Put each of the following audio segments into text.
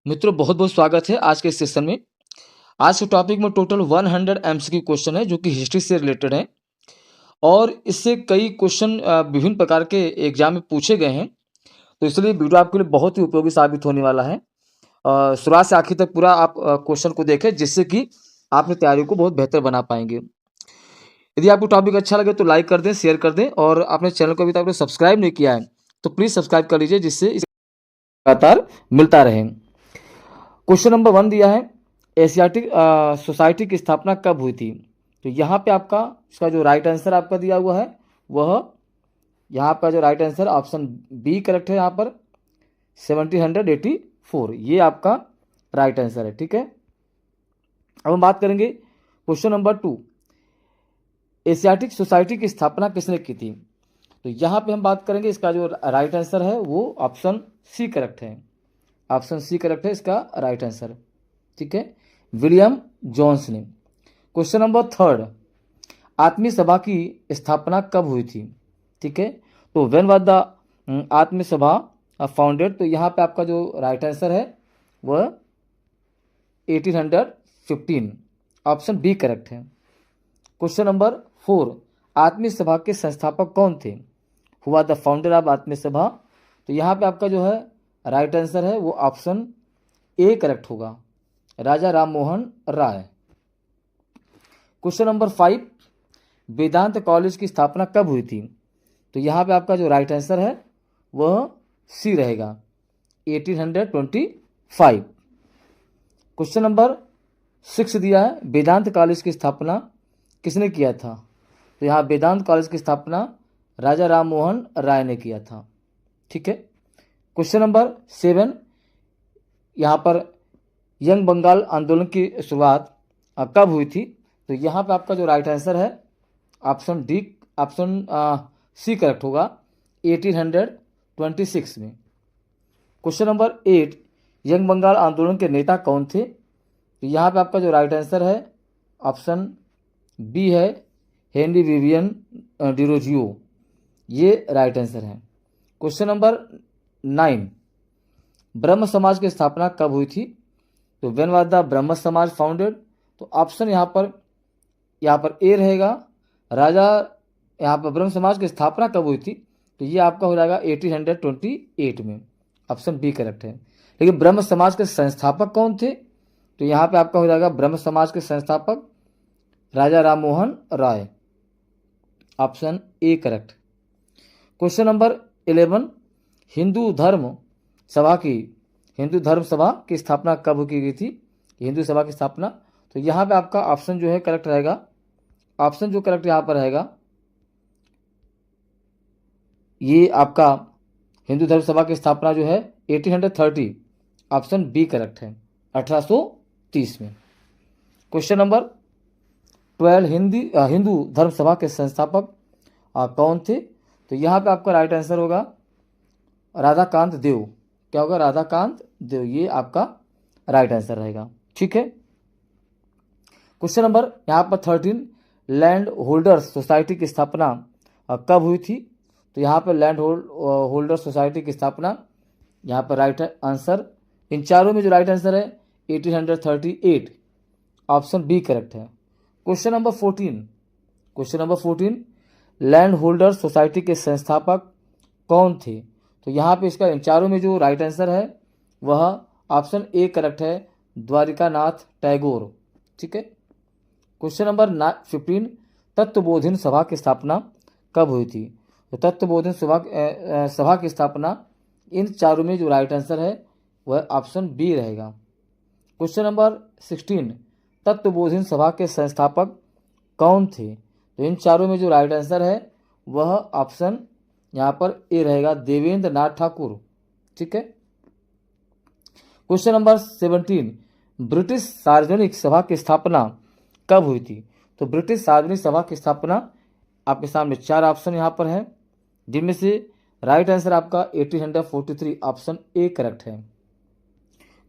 मित्रों बहुत बहुत स्वागत है आज के इस सेशन में। आज के टॉपिक में टोटल 100 एमसीक्यू क्वेश्चन है जो कि हिस्ट्री से रिलेटेड है और इससे कई क्वेश्चन विभिन्न प्रकार के एग्जाम में पूछे गए हैं, तो इसलिए वीडियो आपके लिए बहुत ही उपयोगी साबित होने वाला है। शुरुआत से आखिर तक पूरा आप क्वेश्चन को देखें जिससे कि आप अपनी तैयारी को बहुत बेहतर बना पाएंगे। यदि आपको टॉपिक अच्छा लगे तो लाइक कर दें, शेयर कर दें और अपने चैनल को अभी तक सब्सक्राइब नहीं किया है तो प्लीज़ सब्सक्राइब कर लीजिए जिससे लगातार मिलता रहे। क्वेश्चन नंबर 1 दिया है, एशियाटिक सोसाइटी की स्थापना कब हुई थी? तो यहाँ पे आपका इसका जो राइट आंसर आपका दिया हुआ है वह यहाँ का जो right answer option B correct है। यहाँ पर 1784 ये आपका राइट आंसर है। ठीक है, अब हम बात करेंगे क्वेश्चन नंबर 2, एशियाटिक सोसाइटी की स्थापना किसने की थी? तो यहाँ पे हम बात करेंगे इसका जो राइट आंसर है वो ऑप्शन सी करेक्ट है। ऑप्शन सी करेक्ट है इसका राइट आंसर। ठीक है, विलियम जोन्स ने। क्वेश्चन नंबर 3, आत्मीय सभा की स्थापना कब हुई थी? ठीक है, तो व्हेन वाज द आत्मीय सभा फाउंडेड? तो यहाँ पे आपका जो राइट आंसर है वह 1815, ऑप्शन बी करेक्ट है। क्वेश्चन नंबर 4, आत्मीय सभा के संस्थापक कौन थे? हुआ द फाउंडर ऑफ आत्मीय सभा? तो यहाँ पे आपका जो है राइट आंसर है वो ऑप्शन ए करेक्ट होगा, राजा राम मोहन राय। क्वेश्चन नंबर 5, वेदांत कॉलेज की स्थापना कब हुई थी? तो यहाँ पे आपका जो राइट आंसर है वह सी रहेगा, 1825। क्वेश्चन नंबर 6 दिया है, वेदांत कॉलेज की स्थापना किसने किया था? तो यहाँ वेदांत कॉलेज की स्थापना राजा राम मोहन राय ने किया था। ठीक है, क्वेश्चन नंबर 7, यहाँ पर यंग बंगाल आंदोलन की शुरुआत कब हुई थी? तो यहाँ पे आपका जो राइट आंसर है option D, option C correct होगा, 1826 में। क्वेश्चन नंबर 8, यंग बंगाल आंदोलन के नेता कौन थे? तो यहाँ पे आपका जो राइट आंसर है ऑप्शन बी है, हेनरी विवियन डिरोजियो, ये राइट आंसर है। क्वेश्चन नंबर 9, ब्रह्म समाज की स्थापना कब हुई थी? तो व्हेन वाज द ब्रह्म समाज फाउंडेड? तो ऑप्शन यहाँ पर ए रहेगा, राजा यहाँ पर ब्रह्म समाज की स्थापना कब हुई थी? तो ये आपका हो जाएगा 1828 में, ऑप्शन बी करेक्ट है। लेकिन ब्रह्म समाज के संस्थापक कौन थे? तो यहाँ पे आपका हो जाएगा ब्रह्म समाज के संस्थापक Raja Ram Mohan Roy, option A correct. Question number 11, Hindu Dharma Sabha की स्थापना कब की गई थी? हिंदू सभा की स्थापना, तो यहाँ पे आपका ऑप्शन जो है करेक्ट रहेगा, ऑप्शन जो करेक्ट यहाँ पर रहेगा ये आपका हिंदू धर्म सभा की स्थापना जो है 1830, ऑप्शन बी करेक्ट है, 1830 में। क्वेश्चन नंबर 12, हिंदू धर्म सभा के संस्थापक कौन थे? तो यहाँ पे आपका राइट आंसर होगा राधाकांत देव। क्या होगा? राधाकांत देव, ये आपका राइट आंसर रहेगा। ठीक है, क्वेश्चन नंबर यहाँ पर 13, लैंड होल्डर्स सोसाइटी की स्थापना कब हुई थी? तो यहाँ पर लैंड होल्डर सोसाइटी की स्थापना, यहाँ पर राइट आंसर, इन चारों में जो राइट आंसर है 1838, ऑप्शन बी करेक्ट है। Question number 14, land holder society के संस्थापक कौन थे? तो यहाँ पे इसका इन चारों में जो राइट आंसर है वह ऑप्शन ए करेक्ट है, द्वारिकानाथ टैगोर। ठीक है, क्वेश्चन नंबर 15, तत्वबोधिनी सभा की स्थापना कब हुई थी? तो तत्वबोधिनी सभा की स्थापना, इन चारों में जो राइट आंसर है वह ऑप्शन बी रहेगा। क्वेश्चन नंबर 16, तत्वबोधिनी सभा के संस्थापक कौन थे? तो इन चारों में जो राइट आंसर है वह ऑप्शन यहाँ पर ए रहेगा, देवेंद्र नाथ ठाकुर। ठीक है, क्वेश्चन नंबर 17, ब्रिटिश सार्वजनिक सभा की स्थापना कब हुई थी? तो ब्रिटिश सार्वजनिक सभा की स्थापना आपके सामने 4 ऑप्शन यहाँ पर है, जिनमें से राइट आंसर आपका 1843, ऑप्शन ए करेक्ट है।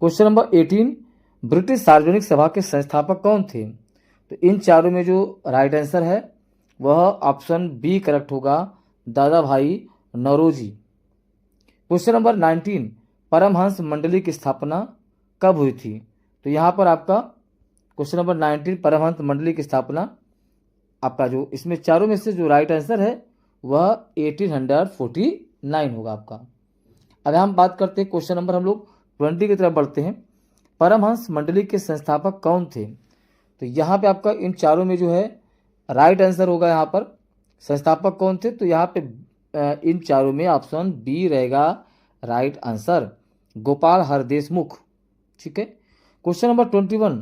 क्वेश्चन नंबर 18, ब्रिटिश सार्वजनिक सभा के संस्थापक कौन थे? तो इन चारों में जो राइट आंसर है वह ऑप्शन बी करेक्ट होगा, दादा भाई नौरोजी। क्वेश्चन नंबर 19, परमहंस मंडली की स्थापना कब हुई थी? तो यहाँ पर आपका क्वेश्चन नंबर 19 परमहंस मंडली की स्थापना आपका जो इसमें चारों में से जो राइट आंसर है वह 1849 होगा आपका। अब हम बात करते हैं क्वेश्चन नंबर हम लोग 20 की तरफ बढ़ते हैं। परमहंस मंडली के संस्थापक कौन थे? तो यहाँ पे आपका इन चारों में जो है राइट आंसर होगा। यहाँ पर संस्थापक कौन थे? तो यहाँ पे इन चारों में ऑप्शन बी रहेगा राइट आंसर, गोपाल हरदेशमुख। ठीक है। क्वेश्चन नंबर 21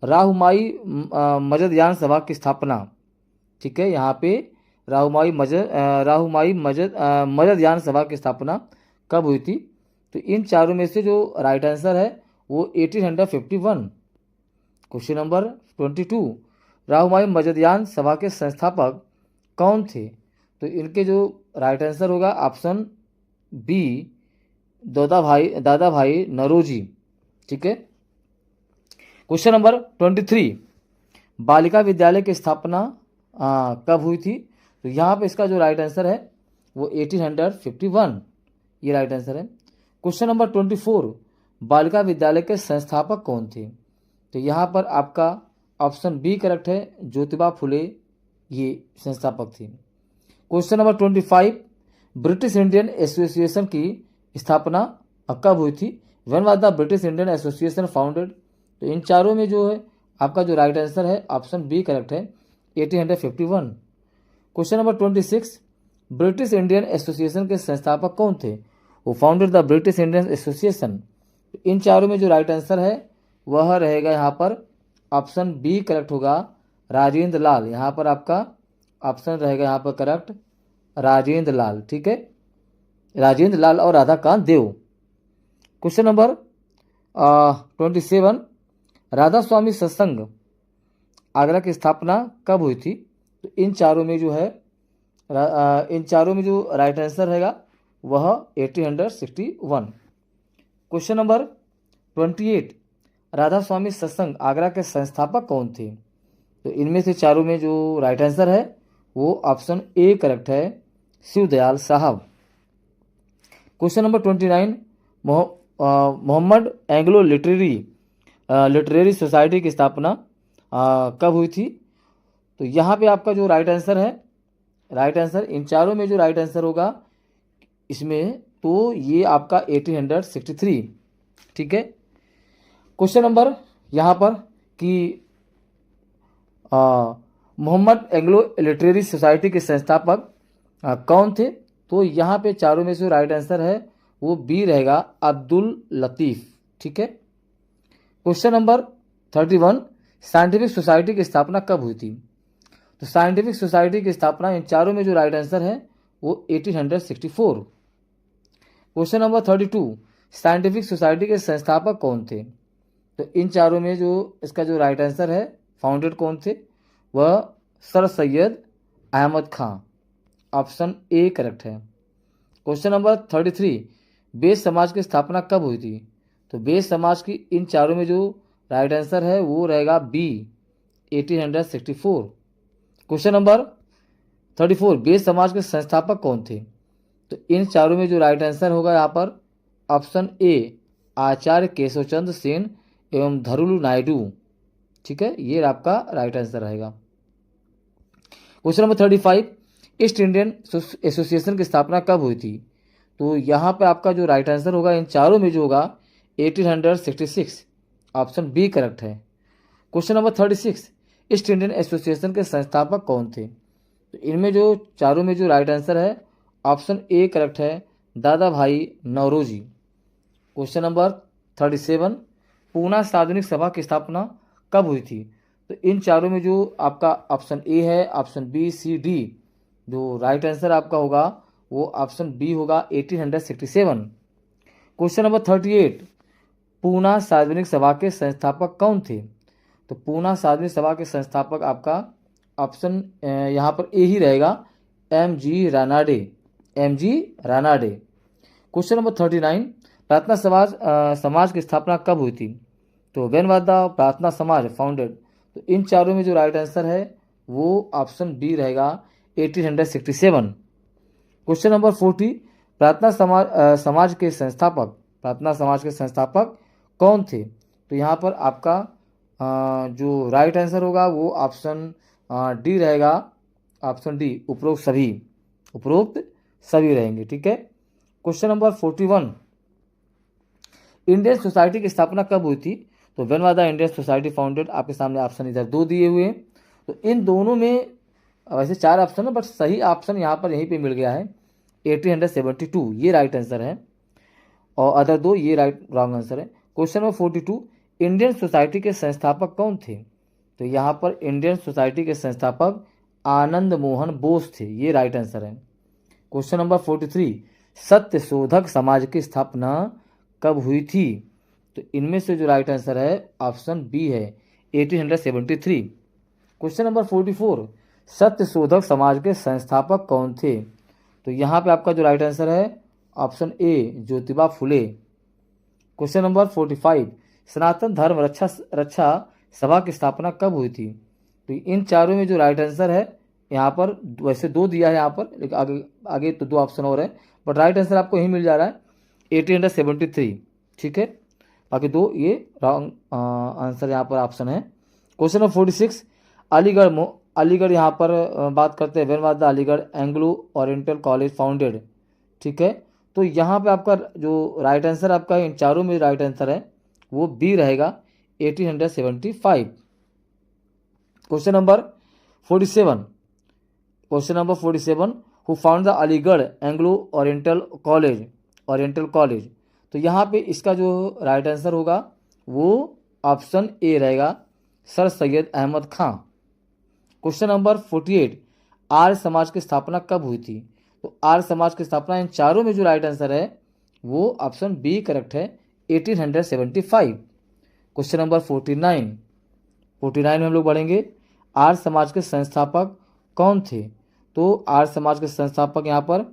राहुमाई मजदयान सभा की स्थापना। ठीक है, यहाँ पे राहुमाई मजदयान सभा की स्थापना कब हुई थी? तो इन चारों में से जो राइट आंसर है वो 1851। क्वेश्चन नंबर 22 राहुमाई मजदयान सभा के संस्थापक कौन थे? तो इनके जो राइट आंसर होगा ऑप्शन बी दादा भाई नरोजी। ठीक है। क्वेश्चन नंबर 23 बालिका विद्यालय की स्थापना कब हुई थी? तो यहाँ पे इसका जो राइट आंसर है वो 1851, ये राइट आंसर है। क्वेश्चन नंबर 24 बालिका विद्यालय के संस्थापक कौन थे? तो यहाँ पर आपका ऑप्शन बी करेक्ट है, ज्योतिबा फुले ये संस्थापक थे। Question number 25 British Indian Association की स्थापना कब हुई थी? When was the British Indian Association founded? तो इन चारों में जो है आपका जो राइट आंसर है ऑप्शन बी करेक्ट है, 1851। Question number 26 British Indian Association के संस्थापक कौन थे? Who founded the British Indian Association. इन चारों में जो राइट आंसर है वह रहेगा यहाँ पर ऑप्शन बी करेक्ट होगा, राजेंद्र लाल। यहाँ पर आपका ऑप्शन रहेगा यहाँ पर करेक्ट राजेंद्र लाल। ठीक है, राजेंद्र लाल और राधाकांत देव। क्वेश्चन नंबर 27 राधा स्वामी सत्संग आगरा की स्थापना कब हुई थी? तो इन चारों में जो है इन चारों में जो राइट आंसर रहेगा वह 1861। क्वेश्चन नंबर 28 राधा स्वामी सत्संग आगरा के संस्थापक कौन थे? तो इनमें से चारों में जो राइट आंसर है वो ऑप्शन ए करेक्ट है, शिवदयाल साहब। Question number 29 Mohammad Anglo literary society की स्थापना कब हुई थी? तो यहाँ पे आपका जो राइट आंसर है, राइट आंसर इन चारों में जो राइट आंसर होगा इसमें तो ये आपका 1863। ठीक है। क्वेश्चन नंबर यहाँ पर कि मोहम्मद एंग्लो लिटरेरी सोसाइटी के संस्थापक कौन थे? तो यहाँ पे चारों में से राइट आंसर है वो बी रहेगा, अब्दुल लतीफ़। ठीक है। क्वेश्चन नंबर 31 साइंटिफिक सोसाइटी की स्थापना कब हुई थी? तो साइंटिफिक सोसाइटी की स्थापना इन चारों में जो राइट आंसर है वो 1864। क्वेश्चन नंबर 32 साइंटिफिक सोसाइटी के संस्थापक कौन थे? तो इन चारों में जो इसका जो राइट आंसर है फाउंडेड कौन थे? वह sir Syed Ahmed Khan, option A correct है। क्वेश्चन नंबर 33 बेस समाज की स्थापना कब हुई थी? तो बेस समाज की इन चारों में जो राइट आंसर है वो रहेगा बी, 1864। क्वेश्चन नंबर 34 बेस समाज के संस्थापक कौन थे? तो इन चारों में जो राइट आंसर होगा यहाँ पर ऑप्शन ए, आचार्य केशवचंद्र सेन एवं धरुलु नायडू। ठीक है, ये आपका राइट आंसर रहेगा। Question number 35 east Indian Association की स्थापना कब हुई थी? तो यहाँ पे आपका जो राइट आंसर होगा इन चारों में जो होगा 1866, ऑप्शन बी करेक्ट है। Question number 36 east Indian Association के संस्थापक कौन थे? तो इनमें जो चारों में जो राइट आंसर है ऑप्शन ए करेक्ट है, दादा भाई नौरोजी। क्वेश्चन नंबर 37 पूना सार्वजनिक सभा की स्थापना कब हुई थी? तो इन चारों में जो आपका ऑप्शन ए है, ऑप्शन बी, सी, डी, जो राइट आंसर आपका होगा वो ऑप्शन बी होगा, 1867। क्वेश्चन नंबर 38 पूना सार्वजनिक सभा के संस्थापक कौन थे? तो पूना सार्वजनिक सभा के संस्थापक आपका ऑप्शन यहाँ पर ए ही रहेगा, एम.जी. रानाडे। क्वेश्चन नंबर 39 प्रार्थना समाज की स्थापना कब हुई थी? तो व्हेन वाज द प्रार्थना समाज फाउंडेड? तो इन चारों में जो राइट आंसर है वो ऑप्शन बी रहेगा, 1867। क्वेश्चन नंबर 40 प्रार्थना समाज के संस्थापक कौन थे? तो यहाँ पर आपका जो राइट आंसर होगा वो ऑप्शन डी रहेगा, ऑप्शन डी, उपरोक्त सभी रहेंगे। ठीक है। क्वेश्चन नंबर 41, इंडियन सोसाइटी की स्थापना कब हुई थी? तो when was the Indian society founded? आपके सामने ऑप्शन इधर 2 दिए हुए हैं, तो इन दोनों में वैसे 4 ऑप्शन है, बट सही ऑप्शन यहाँ पर यहीं पे मिल गया है, 1872, ये राइट आंसर है, और अदर 2 ये रॉन्ग आंसर है। क्वेश्चन नंबर 42, इंडियन सोसाइटी के संस्थापक कौन थे? तो यहाँ पर इंडियन सोसाइटी के संस्थापक आनंद मोहन बोस थे, ये राइट आंसर है। क्वेश्चन नंबर 43, सत्य शोधक समाज की स्थापना कब हुई थी? तो इनमें से जो राइट आंसर है ऑप्शन बी है, 1873। क्वेश्चन नंबर 44, सत्य शोधक समाज के संस्थापक कौन थे? तो यहाँ पे आपका जो राइट आंसर है option A, Jyotiba Phule. Question number 45, सनातन धर्म रक्षा सभा की स्थापना कब हुई थी? तो इन चारों में जो राइट आंसर है, यहाँ पर वैसे 2 दिया है यहाँ पर, लेकिन आगे तो 2 ऑप्शन और है, बट राइट आंसर आपको यही मिल जा रहा है, 1873। ठीक है, बाकी 2 ये रॉन्ग आंसर यहाँ पर ऑप्शन है। क्वेश्चन नंबर 46, अलीगढ़ यहाँ पर बात करते हैं, when was the Aligarh Anglo oriental college founded? ठीक है, तो यहाँ पे आपका जो राइट आंसर आपका इन चारों में राइट आंसर है वो बी रहेगा, 1875। Question number 47, who found the Aligarh Anglo oriental college? तो यहाँ पे इसका जो राइट आंसर होगा वो ऑप्शन ए रहेगा, सर सैयद अहमद खां। क्वेश्चन नंबर 48, आर्य समाज की स्थापना कब हुई थी? तो आर्य समाज की स्थापना इन चारों में जो राइट आंसर है वो ऑप्शन बी करेक्ट है, 1875। क्वेश्चन नंबर 49 में हम लोग बढ़ेंगे, आर्य समाज के संस्थापक कौन थे? तो आर्य समाज के संस्थापक यहाँ पर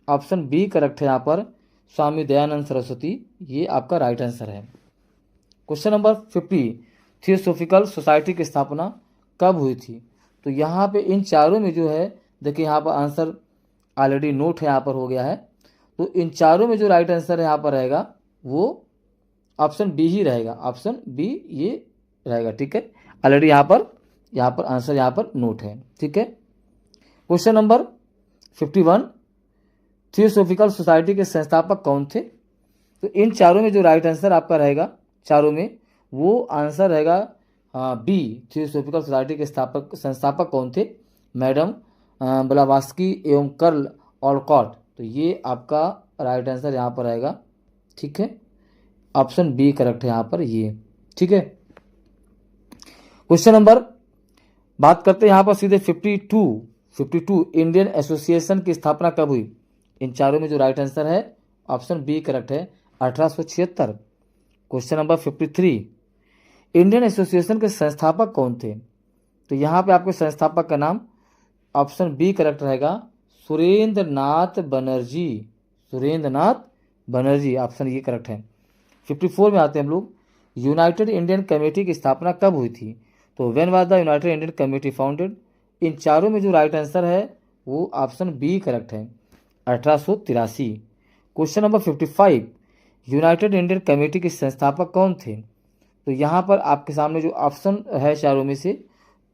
ऑप्शन बी करेक्ट है, यहाँ पर स्वामी दयानंद सरस्वती, ये आपका राइट आंसर है। क्वेश्चन नंबर 50, थियोसॉफिकल सोसाइटी की स्थापना कब हुई थी? तो यहाँ पे इन चारों में जो है, देखिए यहाँ पर आंसर ऑलरेडी नोट है, यहाँ पर हो गया है, तो इन चारों में जो राइट आंसर यहाँ पर रहेगा वो ऑप्शन बी ही रहेगा, ऑप्शन बी ये रहेगा। ठीक है, ऑलरेडी यहाँ पर आंसर यहाँ पर नोट है। ठीक है। क्वेश्चन नंबर 51, थियोसॉफिकल सोसाइटी के संस्थापक कौन थे? तो इन चारों में जो राइट आंसर आपका रहेगा, चारों में, वो आंसर रहेगा बी, थियोसॉफिकल सोसाइटी के संस्थापक कौन थे? मैडम ब्लावास्की एवं कर्ल ऑलकॉट। तो ये आपका राइट आंसर यहाँ पर आएगा। ठीक है, ऑप्शन बी करेक्ट है यहाँ पर ये। ठीक है। क्वेश्चन नंबर बात करते हैं यहाँ पर सीधे 52, इंडियन एसोसिएशन की स्थापना कब हुई? इन चारों में जो राइट आंसर है ऑप्शन बी करेक्ट है, 1876। क्वेश्चन नंबर 53, इंडियन एसोसिएशन के संस्थापक कौन थे? तो यहाँ पे आपके संस्थापक का नाम ऑप्शन बी करेक्ट रहेगा, सुरेंद्र नाथ बनर्जी, ऑप्शन ये करेक्ट है। 54 में आते हैं हम लोग, यूनाइटेड इंडियन कमेटी की स्थापना कब हुई थी? तो when was the United Indian Committee founded? इन चारों में जो राइट आंसर है वो ऑप्शन बी करेक्ट है, 1883। Question number 55, United Indian committee के संस्थापक कौन थे? तो यहाँ पर आपके सामने जो ऑप्शन है चारों में से,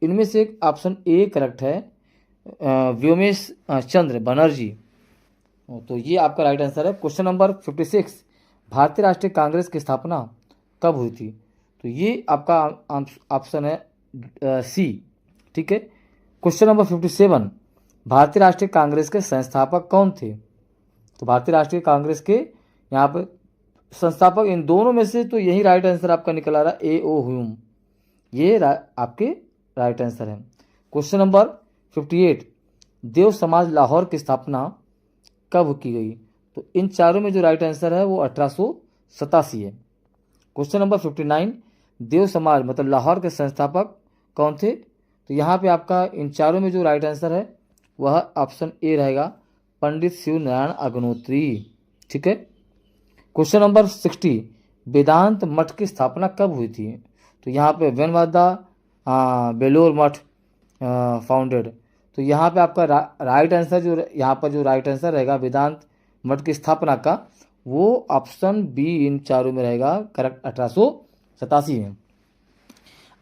इनमें से एक ऑप्शन ए करेक्ट है, व्योमेश चंद्र बनर्जी। तो ये आपका राइट आंसर है। क्वेश्चन नंबर 56, भारतीय राष्ट्रीय कांग्रेस की स्थापना कब हुई थी? तो ये आपका ऑप्शन है सी। ठीक है। क्वेश्चन नंबर 57, भारतीय राष्ट्रीय कांग्रेस के संस्थापक कौन थे? तो भारतीय राष्ट्रीय कांग्रेस के यहाँ पर संस्थापक इन दोनों में से तो यही राइट आंसर आपका निकल आ रहा है, ए.ओ. ह्यूम, ये आपके राइट आंसर है। क्वेश्चन नंबर 58, देव समाज लाहौर की स्थापना कब की गई? तो इन चारों में जो राइट आंसर है वो 1887 है। क्वेश्चन नंबर 59, देव समाज मतलब लाहौर के संस्थापक कौन थे? तो यहाँ पे आपका इन चारों में जो राइट आंसर है वह ऑप्शन ए रहेगा, पंडित शिव नारायण अग्नोत्री। ठीक है। क्वेश्चन नंबर 60, वेदांत मठ की स्थापना कब हुई थी? तो यहाँ पे व्हेन वाज द बेलोर मठ फाउंडेड? तो यहाँ पे आपका राइट आंसर जो राइट आंसर रहेगा वेदांत मठ की स्थापना का, वो ऑप्शन बी इन चारों में रहेगा करेक्ट, 18 87 में।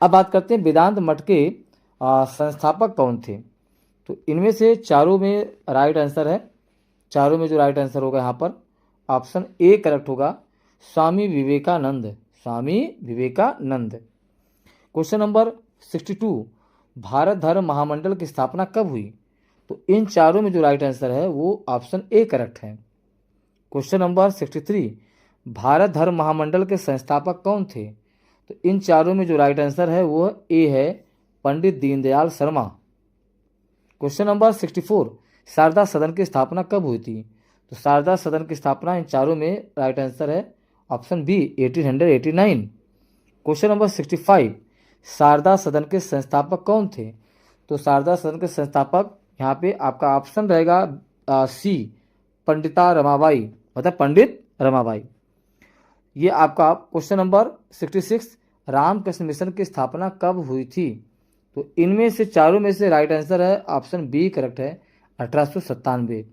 अब बात करते हैं वेदांत मठ के संस्थापक कौन थे। तो इनमें से चारों में राइट आंसर है, चारों में जो राइट आंसर होगा यहाँ पर ऑप्शन ए करेक्ट होगा, स्वामी विवेकानंद, स्वामी विवेकानंद। क्वेश्चन नंबर 62, भारत धर्म महामंडल की स्थापना कब हुई। तो इन चारों में जो राइट आंसर है वो ऑप्शन ए करेक्ट है। क्वेश्चन नंबर 63, भारत धर्म महामंडल के संस्थापक कौन थे। तो इन चारों में जो राइट आंसर है वो ए है, पंडित दीनदयाल शर्मा। क्वेश्चन नंबर 64, शारदा सदन की स्थापना कब हुई थी। तो शारदा सदन की स्थापना इन चारों में राइट आंसर है option B 1889। Question number 65, Sharada Sadan के संस्थापक कौन थे। तो शारदा सदन के संस्थापक यहाँ पे आपका ऑप्शन रहेगा सी, पंडिता रमाबाई, मतलब पंडित रमाबाई। ये आपका क्वेश्चन नंबर 66, रामकृष्ण मिशन की स्थापना कब हुई थी। तो इनमें से चारों में से राइट आंसर है ऑप्शन बी करेक्ट है, 1897।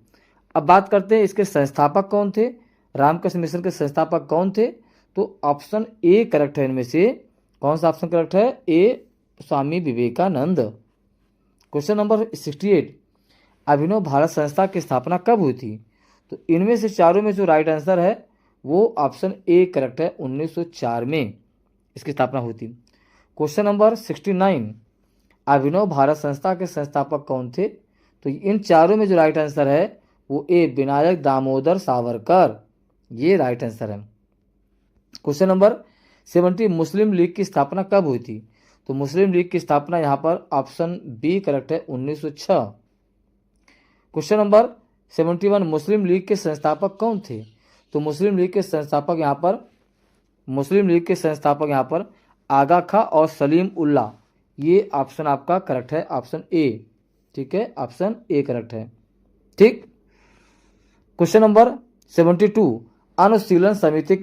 अब बात करते हैं इसके संस्थापक कौन थे, रामकृष्ण मिशन के संस्थापक कौन थे। तो ऑप्शन ए करेक्ट है, इनमें से कौन सा ऑप्शन करेक्ट है, ए, स्वामी विवेकानंद। क्वेश्चन नंबर 68, अभिनव भारत संस्था की स्थापना कब हुई थी। तो इनमें से चारों में जो राइट आंसर है वो ऑप्शन ए करेक्ट है, 1904 में इसकी स्थापना हुई थी। क्वेश्चन नंबर 69, अभिनव भारत संस्था के संस्थापक कौन थे। तो इन चारों में जो राइट आंसर है वो ए, विनायक दामोदर सावरकर, ये राइट आंसर है। क्वेश्चन नंबर 70, मुस्लिम लीग की स्थापना कब हुई थी। तो मुस्लिम लीग की स्थापना यहाँ पर ऑप्शन बी करेक्ट है, 1906। क्वेश्चन नंबर 71, मुस्लिम लीग के संस्थापक कौन थे। तो मुस्लिम लीग के संस्थापक यहाँ पर आगा खां और सलीम उल्लाह, ये ऑप्शन आपका करेक्ट है, ऑप्शन ए, ठीक है, ऑप्शन ए करेक्ट है, ठीक। क्वेश्चन नंबर 72, अनुशीलन समिति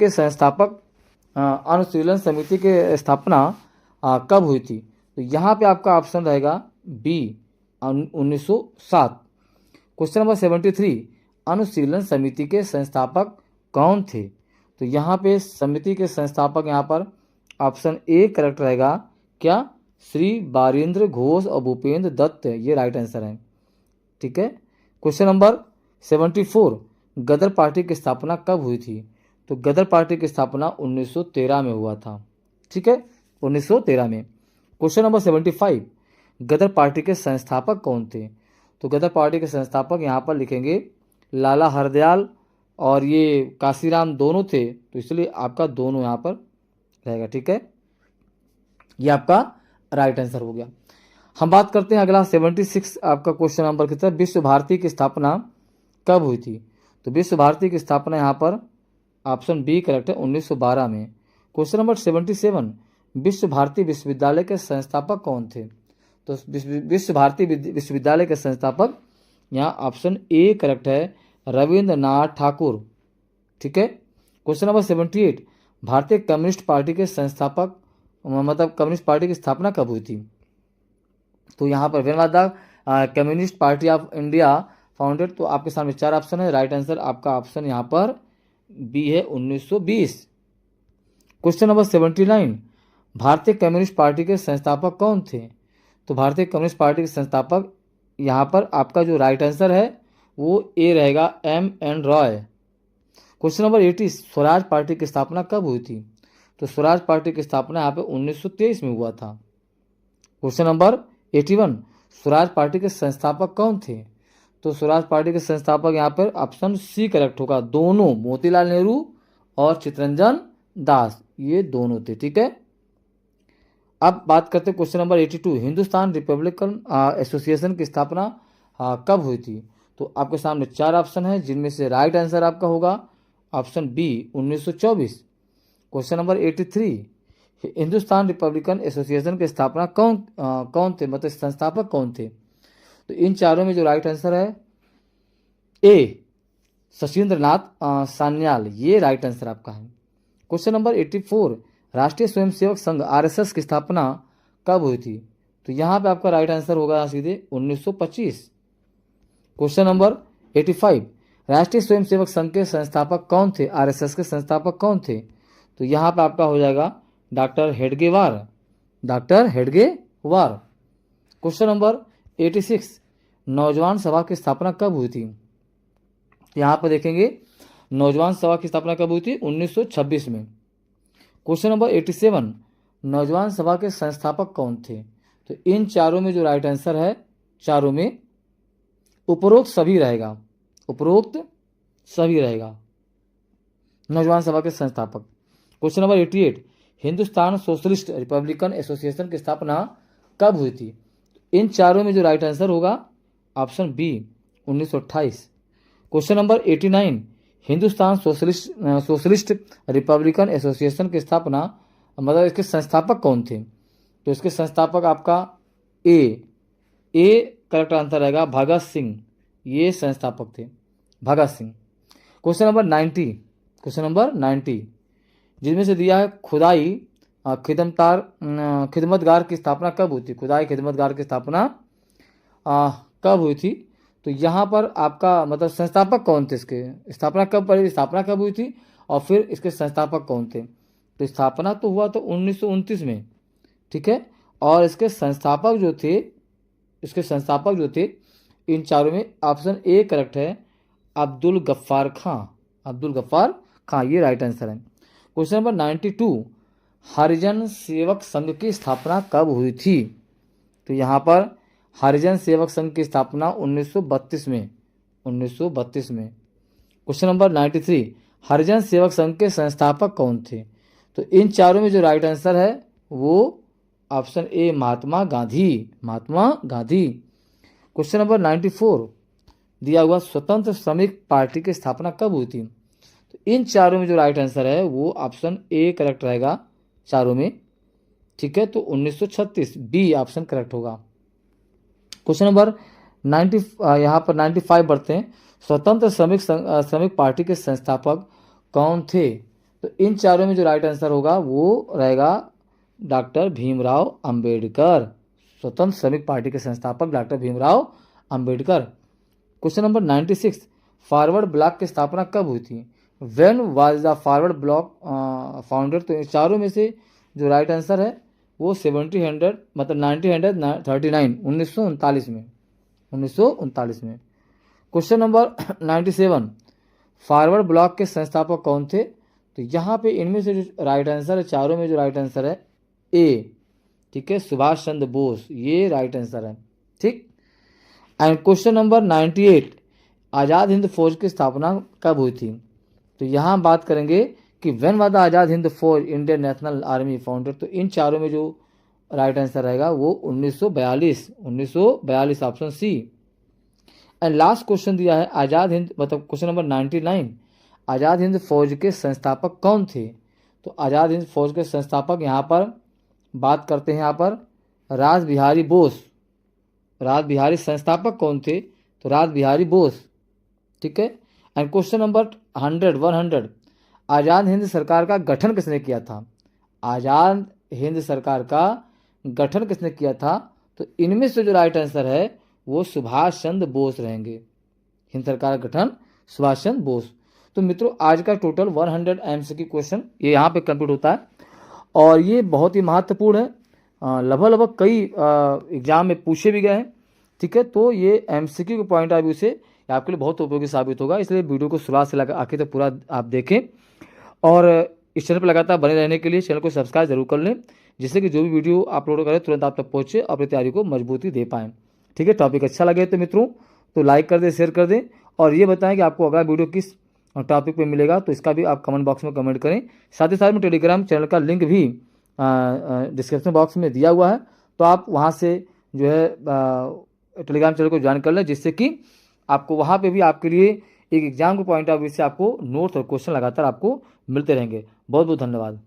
के स्थापना कब हुई थी। तो यहाँ पे आपका ऑप्शन रहेगा बी, 1907। क्वेश्चन नंबर 73, अनुशीलन समिति के संस्थापक कौन थे। तो यहाँ पे समिति के संस्थापक यहाँ पर ऑप्शन ए करेक्ट रहेगा, क्या, श्री बारिंद्र घोष और भूपेंद्र दत्त, ये राइट आंसर है, ठीक है। क्वेश्चन नंबर 74, गदर पार्टी की स्थापना कब हुई थी। तो गदर पार्टी की स्थापना 1913 में हुआ था, ठीक है, 1913 में। क्वेश्चन नंबर 75, गदर पार्टी के संस्थापक कौन थे। तो गदर पार्टी के संस्थापक यहाँ पर लिखेंगे लाला हरदयाल और ये काशीराम दोनों थे, तो इसलिए आपका दोनों यहाँ पर रहेगा, ठीक है, ये आपका राइट आंसर हो गया। हम बात करते हैं अगला 76 आपका क्वेश्चन नंबर कितना, विश्व भारती की स्थापना कब हुई थी। तो विश्व भारती की स्थापना यहाँ पर ऑप्शन बी करेक्ट है, 1912 में। क्वेश्चन नंबर 77, विश्व भारती विश्वविद्यालय के संस्थापक कौन थे। तो विश्व भारती विश्वविद्यालय के संस्थापक यहाँ ऑप्शन ए करेक्ट है, रविंद्रनाथ ठाकुर, ठीक है। क्वेश्चन नंबर 78, भारतीय कम्युनिस्ट पार्टी के संस्थापक, मतलब कम्युनिस्ट पार्टी की स्थापना कब हुई थी। तो यहाँ पर when was the communist party of India founded. तो आपके सामने चार ऑप्शन है, राइट आंसर आपका ऑप्शन यहाँ पर बी है, 1920। क्वेश्चन नंबर 79, भारतीय कम्युनिस्ट पार्टी के संस्थापक कौन थे। तो भारतीय कम्युनिस्ट पार्टी के संस्थापक यहाँ पर आपका जो राइट आंसर है वो ए रहेगा, M.N. Roy. Question number 80, Swaraj party की स्थापना कब हुई थी। तो स्वराज पार्टी की स्थापना यहाँ पे 1923 में हुआ था। क्वेश्चन नंबर 81, स्वराज पार्टी के संस्थापक कौन थे। तो स्वराज पार्टी के संस्थापक यहाँ पर ऑप्शन सी करेक्ट होगा, दोनों, मोतीलाल नेहरू और चित्तरंजन दास, ये दोनों थे, ठीक है। अब बात करते हैं question number 82, Hindustan republican association की स्थापना कब हुई थी। तो आपके सामने चार ऑप्शन है, जिनमें से राइट आंसर आपका होगा option B, 1924। Question number 83, Hindustan republican association के स्थापना कौन थे, मतलब संस्थापक कौन थे। तो इन चारों में जो राइट आंसर है ए, सचिंद्रनाथ सान्याल, ये राइट आंसर आपका है। क्वेश्चन नंबर 84, राष्ट्रीय स्वयंसेवक संघ RSS की स्थापना कब हुई थी। तो यहाँ पे आपका राइट आंसर होगा सीधे 1925। क्वेश्चन नंबर 85, राष्ट्रीय स्वयंसेवक संघ के संस्थापक कौन थे, RSS के संस्थापक कौन थे। तो यहाँ पे आपका हो जाएगा doctor Hedgewar, doctor Hedgewar. Question number 86, नौजवान सभा की स्थापना कब हुई थी? यहाँ पर देखेंगे नौजवान सभा की स्थापना कब हुई थी? 1926 में। क्वेश्चन नंबर 87, नौजवान सभा के संस्थापक कौन थे? तो इन चारों में जो राइट आंसर है, चारों में उपरोक्त सभी रहेगा, उपरोक्त सभी रहेगा, नौजवान सभा के संस्थापक। Question number 88, Hindustan socialist republican association की स्थापना कब हुई थी? इन चारों में जो राइट आंसर होगा option B 1928। Question number 89, Hindustan socialist republican association की स्थापना मतलब इसके संस्थापक कौन थे? तो इसके संस्थापक आपका ए करेक्ट आंसर रहेगा भगत सिंह, ये संस्थापक थे Bhagat Singh. Question number 90, question number 90 जिसमें से दिया है खुदाई खिदमतगार की स्थापना कब हुई थी? खुदाई खिदमतगार की स्थापना कब हुई थी? तो यहाँ पर आपका मतलब संस्थापक कौन थे इसके? स्थापना कब हुई थी और फिर इसके संस्थापक कौन थे? तो स्थापना तो हुआ तो 1929 में, ठीक है। और इसके संस्थापक जो थे इन चारों में ऑप्शन ए करेक्ट है, अब्दुल गफ्फार खां, ये राइट आंसर है। क्वेश्चन नंबर 92, हरिजन सेवक संघ की स्थापना कब हुई थी? तो यहाँ पर हरिजन सेवक संघ की स्थापना 1932 में, 1932 में। क्वेश्चन नंबर 93, हरिजन सेवक संघ के संस्थापक कौन थे? तो इन चारों में जो राइट आंसर है वो option A Mahatma Gandhi. Question number 94 दिया हुआ स्वतंत्र श्रमिक पार्टी की स्थापना कब हुई थी? तो इन चारों में जो राइट आंसर है वो ऑप्शन ए करेक्ट रहेगा चारों में, ठीक है। तो 1936 बी ऑप्शन करेक्ट होगा। क्वेश्चन नंबर 90 यहाँ पर 95 बढ़ते हैं, स्वतंत्र श्रमिक पार्टी के संस्थापक कौन थे? तो इन चारों में जो राइट आंसर होगा वो रहेगा डॉक्टर भीमराव अंबेडकर, स्वतंत्र श्रमिक पार्टी के संस्थापक doctor Bhimrao Ambedkar. Question number 96, forward block की स्थापना कब हुई थी? When was the forward block founded? तो इन चारों में से जो राइट आंसर है वो 1939 1939 में। क्वेश्चन नंबर 97, फॉरवर्ड ब्लॉक के संस्थापक कौन थे? तो यहाँ पे इनमें से जो राइट आंसर है, चारों में जो राइट आंसर है ए, ठीक है, सुभाष चंद्र बोस, ये राइट आंसर है, ठीक। And question number 98, Azad Hind फौज की स्थापना कब हुई थी? तो यहाँ बात करेंगे कि when was the Azad Hind फौज इंडियन नेशनल आर्मी फाउंडेड? तो इन चारों में जो राइट आंसर रहेगा वो 1942 option C. And last question दिया है आज़ाद हिंद मतलब क्वेश्चन नंबर 99, आज़ाद हिंद फौज के संस्थापक कौन थे? तो आज़ाद हिंद फौज के संस्थापक यहाँ पर बात करते हैं, यहाँ पर रास बिहारी बोस, रास बिहारी संस्थापक कौन थे? तो रास बिहारी बोस, ठीक है। And question number 100 Azad Hind सरकार का गठन किसने किया था? आज़ाद हिंद सरकार का गठन किसने किया था? तो इनमें से जो राइट आंसर है वो सुभाष चंद्र बोस रहेंगे, हिंद सरकार का गठन सुभाष चंद्र बोस। तो मित्रों आज का टोटल 100 MCQ क्वेश्चन ये यहाँ पे कंप्लीट होता है और ये बहुत ही महत्वपूर्ण है, लगभग कई एग्जाम में पूछे भी गए हैं, ठीक है। तो ये MCQ के पॉइंट ऑफ व्यू से आपके लिए बहुत उपयोगी साबित होगा, इसलिए वीडियो को शुरुआत से आखिर तक पूरा आप देखें और इस चैनल पर लगातार बने रहने के लिए चैनल को सब्सक्राइब जरूर कर लें, जिससे कि जो भी वीडियो अपलोड करें तुरंत आप तक पहुँचे और अपनी तैयारी को मजबूती दे पाएँ, ठीक है। टॉपिक अच्छा लगे तो मित्रों तो लाइक कर दें, शेयर कर दें और ये बताएं कि आपको अगला वीडियो किस टॉपिक पे मिलेगा, तो इसका भी आप कमेंट बॉक्स में कमेंट करें। साथ ही साथ में टेलीग्राम चैनल का लिंक भी डिस्क्रिप्शन बॉक्स में दिया हुआ है, तो आप वहाँ से जो है टेलीग्राम चैनल को ज्वाइन कर लें, जिससे कि आपको वहाँ पे भी आपके लिए एक एग्जाम के पॉइंट ऑफ व्यू से आपको नोट्स और क्वेश्चन लगातार आपको मिलते रहेंगे। बहुत बहुत धन्यवाद।